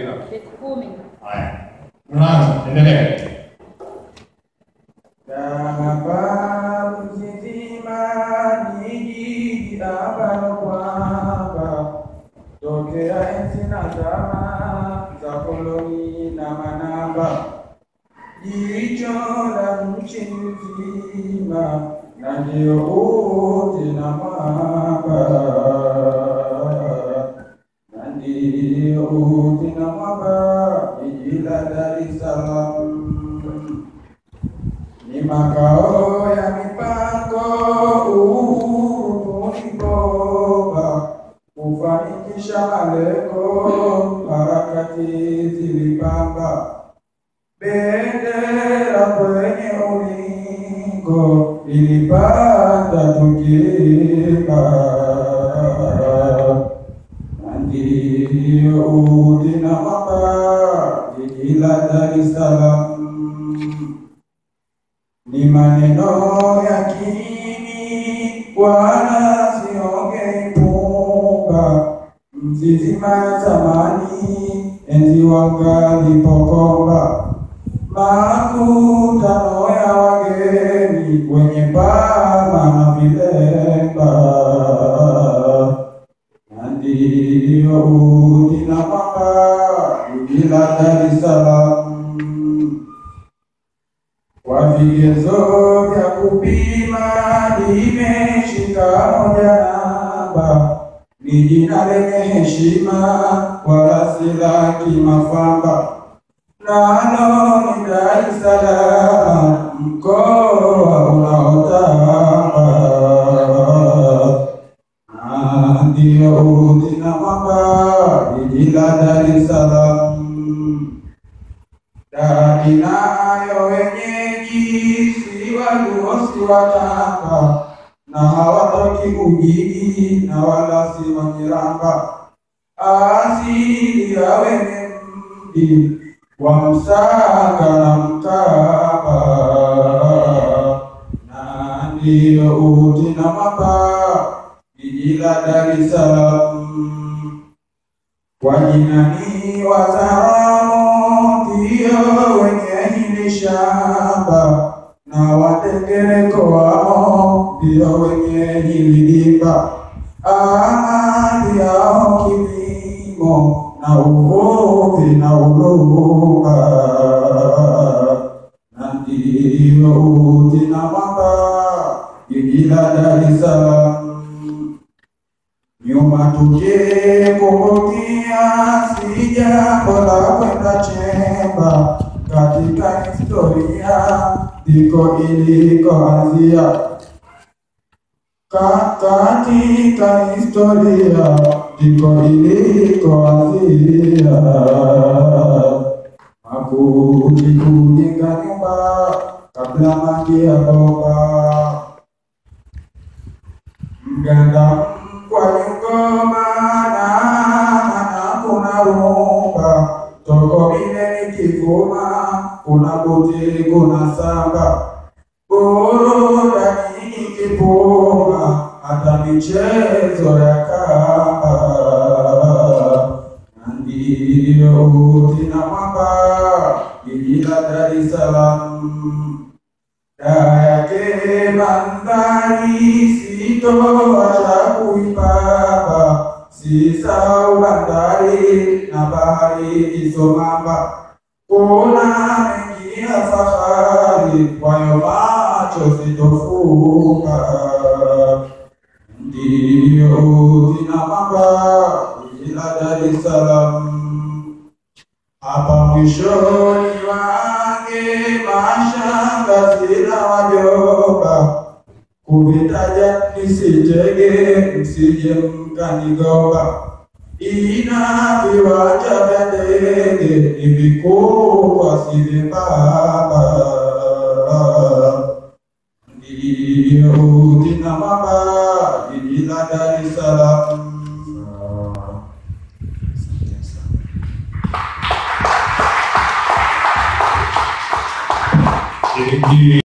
Haya. Unaanza, endelea. Kama mzima niji ambalo kwamba tokea enzi na zama za koloni na manamba, jicho la nchi nzima na ndio uti na mwamba, na ndio uti na mwamba, jiji la Dar es Salaam ni makao ya mipango, uhuru tulipoba kufanikisha malengo, harakati zilipamba bendera kwenye ulingo, ilipanda tukiimba, na ndio uti na mwamba, jiji la Dar es Salaam. Ni maneno ya kini wala siongei pumba, mzizima zamani enzi wangalipokomba, makutano ya wageni wenye pama na vilemba, na ndio uti na mwamba, jiji la Dar es Salaam. Kwa vigezo vya kupima limeshika moja namba, ni jina lenye heshima wala si la kimafamba, nalo ni Dar es Salaam, mkoa unaotamba, na ndio uti na mwamba, jiji la Dar es Salaam. Dari nayo wenyeji si Waluo si Watanga, na hawatoki Ujiji na wala si Wanyiramba, asili ya wenye mji wa Msanga na Mkamba, na ndio uti na mwamba, jiji la Dar es Salaam. Wajinani Wazaramo ndio wenye hili shamba, na Watengereko wao ndio wenye hili dimba, amali yao kilimo na uvuvi na ulugha, na ndio uti na mwamba, jiji la Dar es Salaam. Nyuma tukikumbukia si jambo la kwenda chemba, katika historia ndiko ilikoanzia, katika historia ndiko ilikoanzia, makundi kujenga nyumba kabla maji ya bomba, Mganda kwa ngoma na kuna rumba, toko mine ni kivuma, kuna buti kuna samba, burudani ni kipuma, hata michezo ya kamba, na ndio uti na mwamba, jiji la Dar es Salaam. Dayake mandhari sitoacha kuipamba, sisahau bandari na bahari isomamba, kuna mengi ya fahari kwayo macho sitofunga, ndio uti na mwamba, jiji la Dar es Salaam. Hapa mwishoni wange mashangazi na wajomba, kuvitaja nisitege msije mkanigomba, ina viwanja vya ndege ni vikubwa si vyembamba, ndio uti na mwamba, jiji la Dar es Salaam. Thank you.